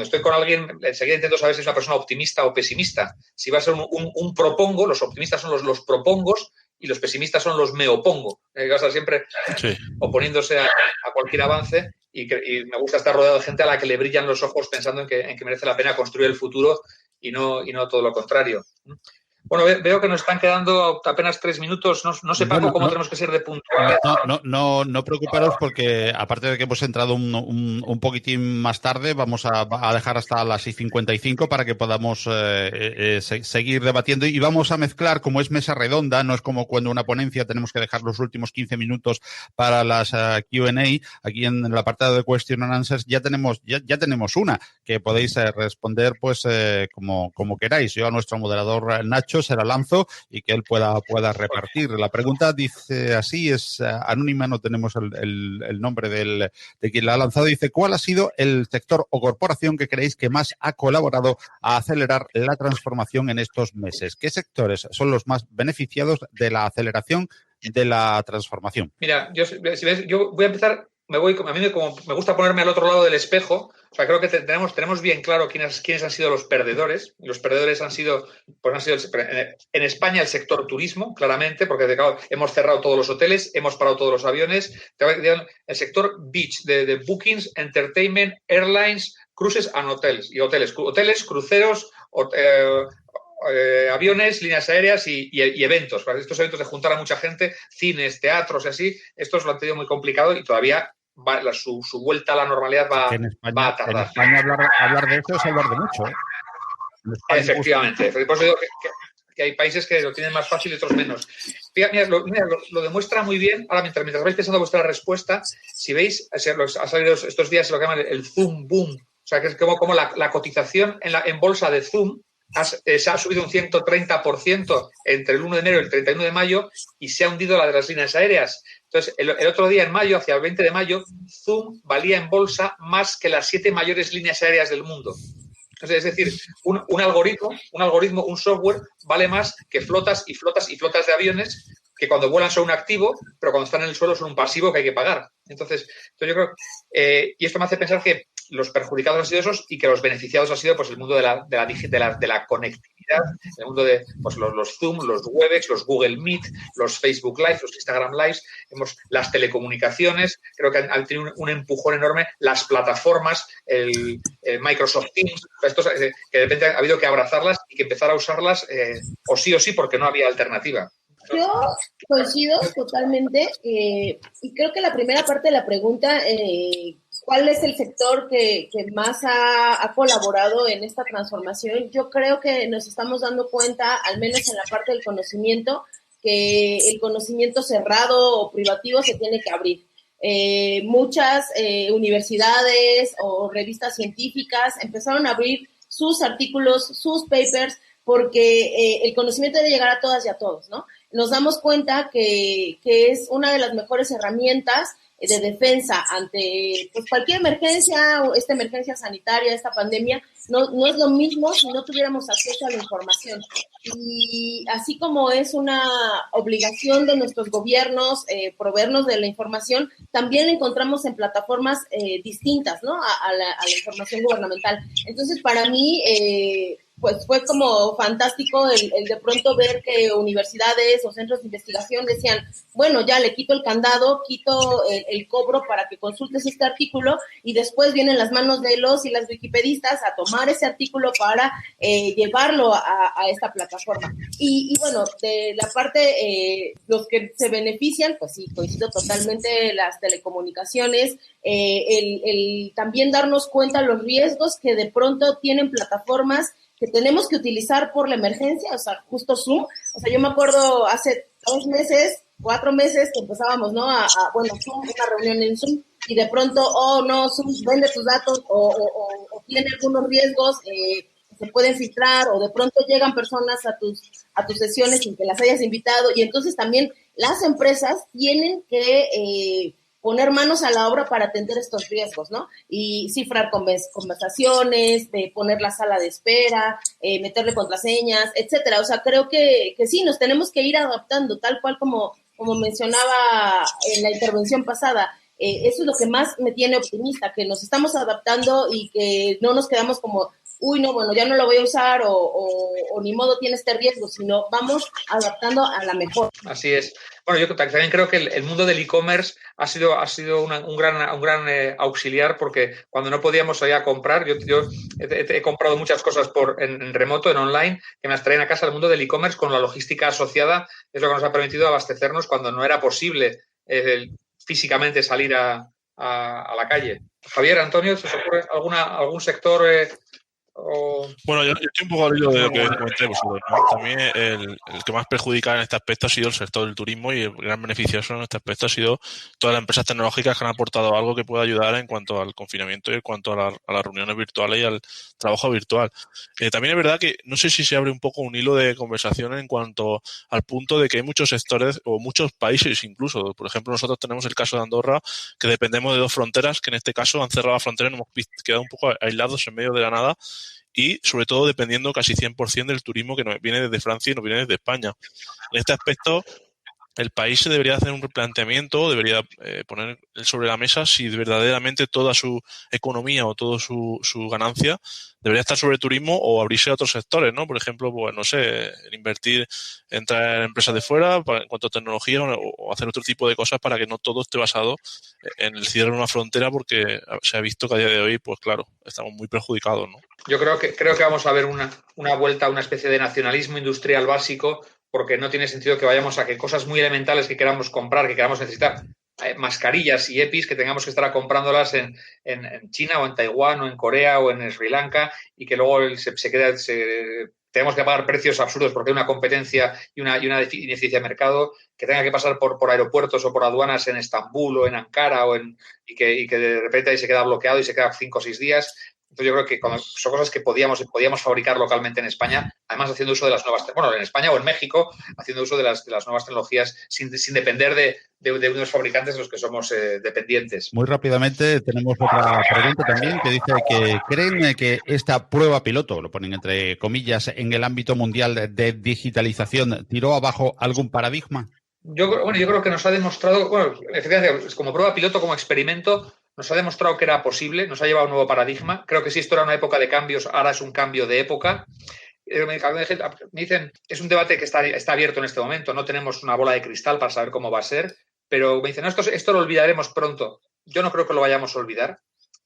estoy con alguien, enseguida intento saber si es una persona optimista o pesimista. Si va a ser un propongo, los optimistas son los propongos y los pesimistas son los me opongo. Va a estar siempre oponiéndose a cualquier avance y me gusta estar rodeado de gente a la que le brillan los ojos pensando en que merece la pena construir el futuro y no todo lo contrario. Bueno, veo que nos están quedando apenas 3 minutos. No sé, Paco, cómo tenemos que ser de puntuales. No preocuparos, porque aparte de que hemos entrado un poquitín más tarde, vamos a dejar hasta las 6:55 para que podamos seguir debatiendo, y vamos a mezclar, como es mesa redonda, no es como cuando una ponencia tenemos que dejar los últimos 15 minutos para las Q&A. Aquí en el apartado de Question and Answers ya tenemos una que podéis responder pues como queráis. Yo a nuestro moderador Nacho se la lanzo y que él pueda repartir. La pregunta dice así, es anónima, no tenemos el nombre de quien la ha lanzado. Dice: ¿cuál ha sido el sector o corporación que creéis que más ha colaborado a acelerar la transformación en estos meses? ¿Qué sectores son los más beneficiados de la aceleración de la transformación? Mira, yo voy a empezar. A mí me gusta ponerme al otro lado del espejo. O sea, creo que tenemos bien claro quiénes han sido los perdedores. Los perdedores han sido en España el sector turismo, claramente, porque hemos cerrado todos los hoteles, hemos parado todos los aviones. El sector beach, de bookings, entertainment, airlines, cruises and hotels. Y hoteles, cruceros, aviones, líneas aéreas y eventos. Para estos eventos de juntar a mucha gente, cines, teatros y así, estos lo han tenido muy complicado y todavía su vuelta a la normalidad va a tardar. En España hablar de eso es hablar de mucho. Efectivamente. Por eso digo que hay países que lo tienen más fácil y otros menos. Mira, lo demuestra muy bien. Ahora, mientras vais pensando vuestra respuesta, si veis, ha salido estos días lo que llaman el Zoom Boom. O sea, que es como la cotización en bolsa de Zoom se ha subido un 130% entre el 1 de enero y el 31 de mayo y se ha hundido la de las líneas aéreas. Entonces, el otro día, en mayo, hacia el 20 de mayo, Zoom valía en bolsa más que las 7 mayores líneas aéreas del mundo. Entonces, es decir, un algoritmo, un software, vale más que flotas y flotas y flotas de aviones que cuando vuelan son un activo, pero cuando están en el suelo son un pasivo que hay que pagar. Entonces yo creo y esto me hace pensar que los perjudicados han sido esos y que los beneficiados ha sido pues el mundo de la conectividad, el mundo de pues, los Zoom, los Webex, los Google Meet, los Facebook Live, los Instagram Lives, las telecomunicaciones, creo que han tenido un empujón enorme, las plataformas, el Microsoft Teams, estos, que de repente ha habido que abrazarlas y que empezar a usarlas o sí porque no había alternativa. Yo coincido totalmente y creo que la primera parte de la pregunta ¿cuál es el sector que más ha colaborado en esta transformación? Yo creo que nos estamos dando cuenta, al menos en la parte del conocimiento, que el conocimiento cerrado o privativo se tiene que abrir. Muchas universidades o revistas científicas empezaron a abrir sus artículos, sus papers, porque el conocimiento debe llegar a todas y a todos, ¿no? Nos damos cuenta que es una de las mejores herramientas de defensa ante pues, cualquier emergencia, esta emergencia sanitaria, esta pandemia. No es lo mismo si no tuviéramos acceso a la información. Y así como es una obligación de nuestros gobiernos proveernos de la información, también la encontramos en plataformas distintas, ¿no? A la información gubernamental. Entonces, para mí, pues fue como fantástico el de pronto ver que universidades o centros de investigación decían, bueno, ya le quito el candado, quito el cobro para que consultes este artículo, y después vienen las manos de los y las wikipedistas a tomar ese artículo para llevarlo a esta plataforma. Y bueno, de la parte, los que se benefician, pues sí, coincido totalmente, las telecomunicaciones, el también darnos cuenta los riesgos que de pronto tienen plataformas que tenemos que utilizar por la emergencia, o sea, justo Zoom. O sea, yo me acuerdo hace 4 meses que empezábamos, ¿no? Bueno, Zoom, una reunión en Zoom, y de pronto, no, Zoom vende tus datos o tiene algunos riesgos, se pueden filtrar, o de pronto llegan personas a tus sesiones sin que las hayas invitado, y entonces también las empresas tienen que poner manos a la obra para atender estos riesgos, ¿no? Y cifrar conversaciones, de poner la sala de espera, meterle contraseñas, etcétera. O sea, creo que sí, nos tenemos que ir adaptando, tal cual como mencionaba en la intervención pasada. Eso es lo que más me tiene optimista, que nos estamos adaptando y que no nos quedamos como, uy, no, bueno, ya no lo voy a usar o ni modo tiene este riesgo, sino vamos adaptando a la mejor. Así es. Bueno, yo también creo que el mundo del e-commerce ha sido un gran auxiliar, porque cuando no podíamos salir a comprar, yo he comprado muchas cosas en remoto, en online, que me las traen a casa. El mundo del e-commerce con la logística asociada es lo que nos ha permitido abastecernos cuando no era posible físicamente salir a la calle. Javier, Antonio, ¿se os ocurre algún sector? Bueno, yo estoy un poco al hilo de lo que comenté vosotros, ¿no? También el que más perjudicado en este aspecto ha sido el sector del turismo, y el gran beneficioso en este aspecto ha sido todas las empresas tecnológicas que han aportado algo que pueda ayudar en cuanto al confinamiento y en cuanto a las reuniones virtuales y al trabajo virtual. También es verdad que no sé si se abre un poco un hilo de conversación en cuanto al punto de que hay muchos sectores o muchos países incluso. Por ejemplo, nosotros tenemos el caso de Andorra, que dependemos de 2 fronteras, que en este caso han cerrado la frontera y nos hemos quedado un poco aislados en medio de la nada, y sobre todo dependiendo casi 100% del turismo que nos viene desde Francia y nos viene desde España. En este aspecto, el país se debería hacer un replanteamiento, debería poner sobre la mesa si verdaderamente toda su economía o toda su ganancia debería estar sobre el turismo, o abrirse a otros sectores, ¿no? Por ejemplo, pues no sé, invertir, entrar en empresas de fuera en cuanto a tecnología, o hacer otro tipo de cosas para que no todo esté basado en el cierre de una frontera, porque se ha visto que a día de hoy, pues claro, estamos muy perjudicados, ¿no? Yo creo que vamos a ver una vuelta a una especie de nacionalismo industrial básico, porque no tiene sentido que vayamos a que cosas muy elementales que queramos comprar, que queramos necesitar, mascarillas y EPIs, que tengamos que estar comprándolas en China o en Taiwán o en Corea o en Sri Lanka, y que luego tenemos que pagar precios absurdos porque hay una competencia y una ineficiencia de mercado, que tenga que pasar por aeropuertos o por aduanas en Estambul o en Ankara y que de repente ahí se queda bloqueado y se queda 5 o 6 días. Entonces yo creo que son cosas que podíamos fabricar localmente en España, además haciendo uso de las nuevas, en España o en México, haciendo uso de las nuevas tecnologías sin depender de unos fabricantes de los que somos dependientes. Muy rápidamente tenemos otra pregunta también que dice que creen que esta prueba piloto, lo ponen entre comillas, en el ámbito mundial de digitalización, tiró abajo algún paradigma. Yo creo que nos ha demostrado, efectivamente, como prueba piloto, como experimento, nos ha demostrado que era posible, nos ha llevado a un nuevo paradigma. Creo que si esto era una época de cambios, ahora es un cambio de época. Me dicen, es un debate que está abierto en este momento, no tenemos una bola de cristal para saber cómo va a ser, pero me dicen, no, esto lo olvidaremos pronto. Yo no creo que lo vayamos a olvidar.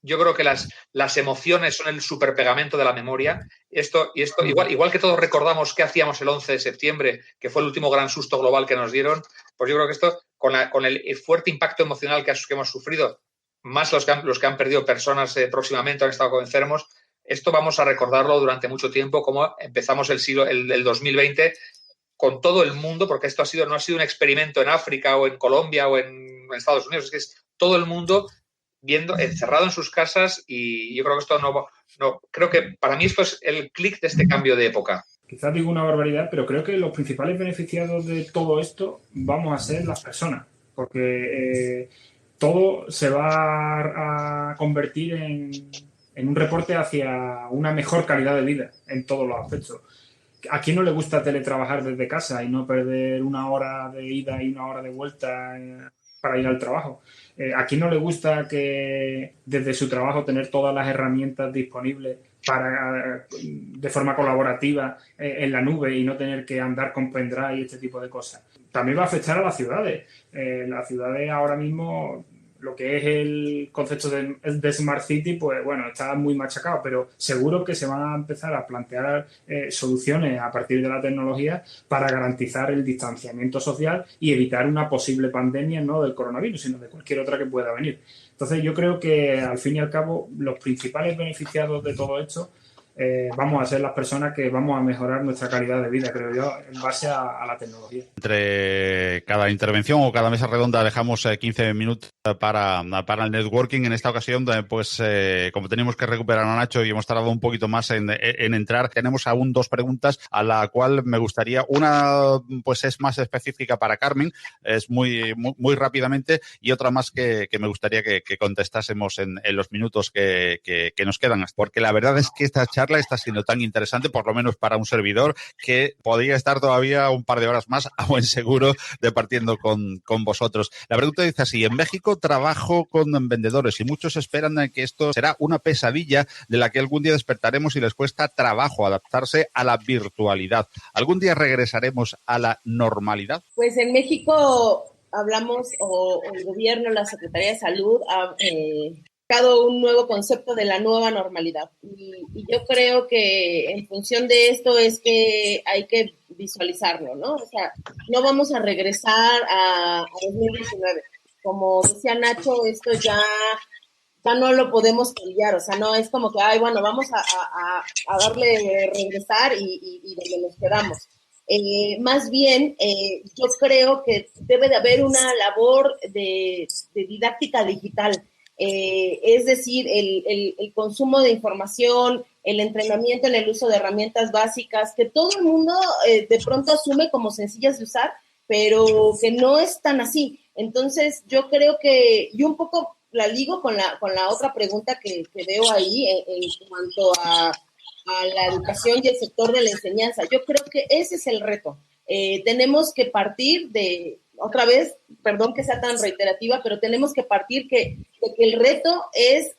Yo creo que las emociones son el superpegamento de la memoria. Esto igual que todos recordamos qué hacíamos el 11 de septiembre, que fue el último gran susto global que nos dieron, pues yo creo que esto, con el fuerte impacto emocional que hemos sufrido, más los que han perdido personas próximamente, han estado enfermos. Esto vamos a recordarlo durante mucho tiempo, como empezamos el 2020 con todo el mundo, porque esto no ha sido un experimento en África o en Colombia o en Estados Unidos, es que es todo el mundo encerrado en sus casas, y yo creo que esto creo que para mí esto es el clic de este cambio de época. Quizás digo una barbaridad, pero creo que los principales beneficiados de todo esto vamos a ser las personas, porque todo se va a convertir en un reporte hacia una mejor calidad de vida en todos los aspectos. ¿A quién no le gusta teletrabajar desde casa y no perder una hora de ida y una hora de vuelta para ir al trabajo? ¿A quién no le gusta que desde su trabajo tener todas las herramientas disponibles de forma colaborativa en la nube y no tener que andar con pendrive y este tipo de cosas? También va a afectar a las ciudades. Las ciudades ahora mismo, lo que es el concepto de Smart City, pues bueno, está muy machacado, pero seguro que se van a empezar a plantear soluciones a partir de la tecnología para garantizar el distanciamiento social y evitar una posible pandemia, no del coronavirus, sino de cualquier otra que pueda venir. Entonces yo creo que al fin y al cabo los principales beneficiados de todo esto vamos a ser las personas que vamos a mejorar nuestra calidad de vida, creo yo, en base a la tecnología. Entre cada intervención o cada mesa redonda dejamos 15 minutos para el networking. En esta ocasión, pues como tenemos que recuperar a Nacho y hemos tardado un poquito más en entrar, tenemos aún 2 preguntas a la cual me gustaría. Una pues es más específica para Carmen, es muy rápidamente, y otra más que me gustaría que contestásemos en los minutos que nos quedan, porque la verdad es que esta charla está siendo tan interesante, por lo menos para un servidor, que podría estar todavía un par de horas más a buen seguro departiendo con vosotros. La pregunta dice así: en México trabajo con vendedores y muchos esperan que esto será una pesadilla de la que algún día despertaremos y les cuesta trabajo adaptarse a la virtualidad. ¿Algún día regresaremos a la normalidad? Pues en México hablamos, o el gobierno, la Secretaría de Salud ha buscado un nuevo concepto de la nueva normalidad. Y yo creo que en función de esto es que hay que visualizarlo, ¿no? O sea, no vamos a regresar a 2019. Como decía Nacho, esto ya no lo podemos cambiar, o sea, no es como que, ay, bueno, vamos a darle regresar y donde nos quedamos. Más bien, yo creo que debe de haber una labor de didáctica digital, es decir, el consumo de información, el entrenamiento en el uso de herramientas básicas, que todo el mundo de pronto asume como sencillas de usar, pero que no es tan así. Entonces, yo creo que, yo un poco la ligo con la otra pregunta que veo ahí en cuanto a la educación y el sector de la enseñanza. Yo creo que ese es el reto. Tenemos que partir de, otra vez, perdón que sea tan reiterativa, pero tenemos que partir de que el reto es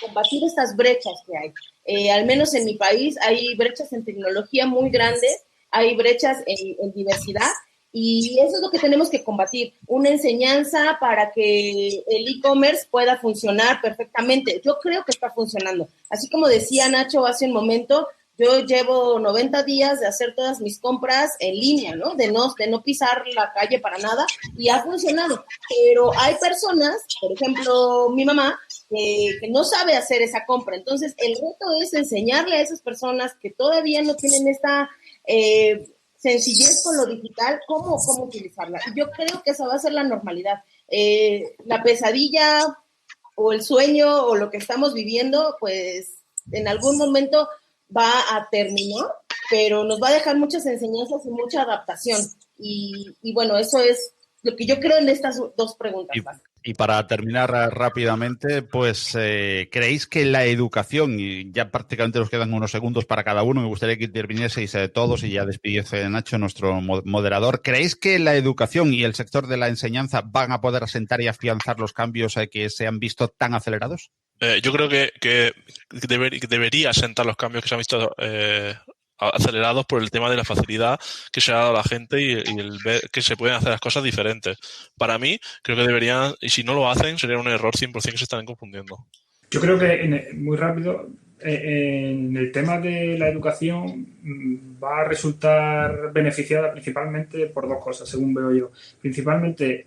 combatir estas brechas que hay. Al menos en mi país hay brechas en tecnología muy grandes, hay brechas en diversidad, y eso es lo que tenemos que combatir, una enseñanza para que el e-commerce pueda funcionar perfectamente. Yo creo que está funcionando. Así como decía Nacho hace un momento, yo llevo 90 días de hacer todas mis compras en línea, ¿no? De no pisar la calle para nada, y ha funcionado. Pero hay personas, por ejemplo, mi mamá, que no sabe hacer esa compra. Entonces, el reto es enseñarle a esas personas que todavía no tienen esta sencillez con lo digital, cómo utilizarla. Y yo creo que esa va a ser la normalidad. La pesadilla o el sueño o lo que estamos viviendo, pues en algún momento va a terminar, pero nos va a dejar muchas enseñanzas y mucha adaptación. Y bueno, eso es lo que yo creo en estas 2 preguntas. Y para terminar rápidamente, pues ¿creéis que la educación, y ya prácticamente nos quedan unos segundos para cada uno, me gustaría que intervinieseis todos y ya despidiese Nacho, nuestro moderador, ¿creéis que la educación y el sector de la enseñanza van a poder asentar y afianzar los cambios que se han visto tan acelerados? Yo creo que debería asentar los cambios que se han visto acelerados por el tema de la facilidad que se ha dado a la gente y el ver que se pueden hacer las cosas diferentes. Para mí, creo que deberían, y si no lo hacen, sería un error 100% que se están confundiendo. Yo creo que, muy rápido, en el tema de la educación va a resultar beneficiada principalmente por 2 cosas, según veo yo. Principalmente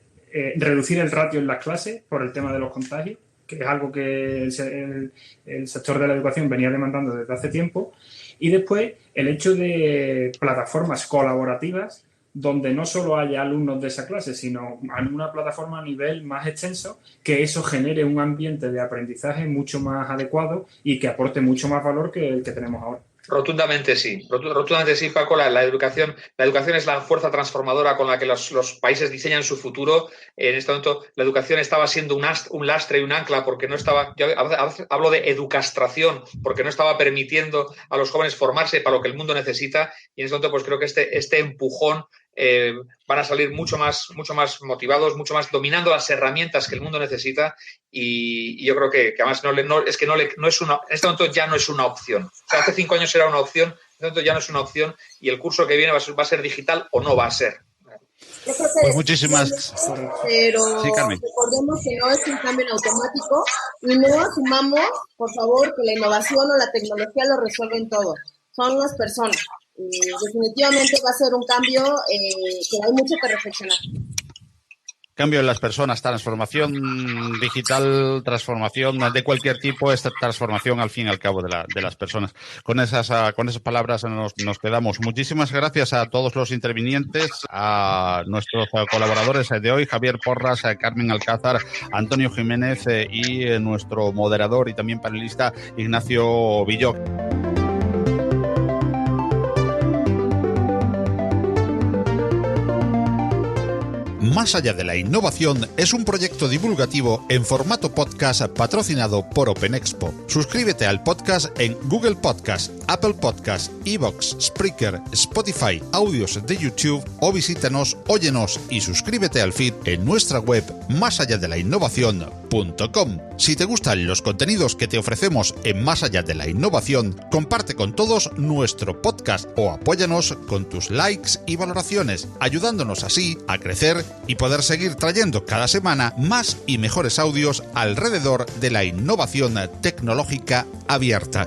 reducir el ratio en las clases por el tema de los contagios, que es algo que el sector de la educación venía demandando desde hace tiempo. Y después el hecho de plataformas colaborativas donde no solo haya alumnos de esa clase, sino una plataforma a nivel más extenso, que eso genere un ambiente de aprendizaje mucho más adecuado y que aporte mucho más valor que el que tenemos ahora. Rotundamente sí, Paco. La educación es la fuerza transformadora con la que los países diseñan su futuro. En este momento la educación estaba siendo un lastre y un ancla porque no estaba, yo hablo de educastración, porque no estaba permitiendo a los jóvenes formarse para lo que el mundo necesita, y en este momento pues creo que este empujón van a salir mucho más motivados, mucho más dominando las herramientas que el mundo necesita, y yo creo que además en este momento ya no es una opción. O sea, hace 5 años era una opción, en este momento ya no es una opción, y el curso que viene va a ser digital o no va a ser. Pues muchísimas. Pero sí, Carmen. Recordemos que no es un cambio en automático y no asumamos, por favor, que la innovación o la tecnología lo resuelven todo. Son las personas. Definitivamente va a ser un cambio que hay mucho que reflexionar. Cambio en las personas, transformación digital, transformación de cualquier tipo, esta transformación al fin y al cabo de las personas. Con esas palabras nos quedamos. Muchísimas gracias a todos los intervinientes, a nuestros colaboradores de hoy, Javier Porras, Carmen Alcázar, Antonio Jiménez y nuestro moderador y también panelista Ignacio Villó. Más allá de la innovación es un proyecto divulgativo en formato podcast patrocinado por OpenExpo. Suscríbete al podcast en Google Podcast, Apple Podcast, iVoox, Spreaker, Spotify, audios de YouTube o visítanos, óyenos y suscríbete al feed en nuestra web másallaDeLaInnovación.com. Si te gustan los contenidos que te ofrecemos en Más allá de la innovación, comparte con todos nuestro podcast o apóyanos con tus likes y valoraciones, ayudándonos así a crecer y poder seguir trayendo cada semana más y mejores audios alrededor de la innovación tecnológica abierta.